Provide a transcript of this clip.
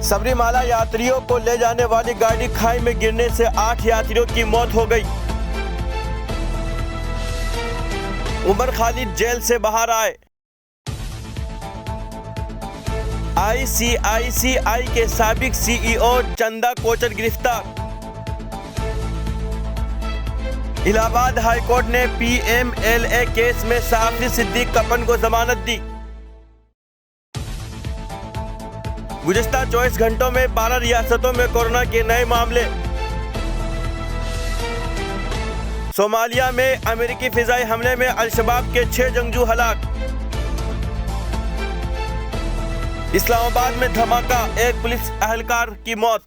सबरीमाला यात्रियों को ले जाने वाली गाड़ी खाई में गिरने से 8 यात्रियों की मौत हो गई। उमर खालिद जेल से बाहर आए। ICICI के साबिक CEO चंदा कोचर गिरफ्तार। इलाहाबाद हाईकोर्ट ने PMLA केस में साफी सिद्दीक कपन को जमानत दी। गुज़िश्ता 24 घंटों में 12 रियासतों में कोरोना के नए मामले। सोमालिया में अमेरिकी फिजाई हमले में अल-शबाब के 6 जंगजू हलाक। इस्लामाबाद में धमाका, एक पुलिस एहलकार की मौत।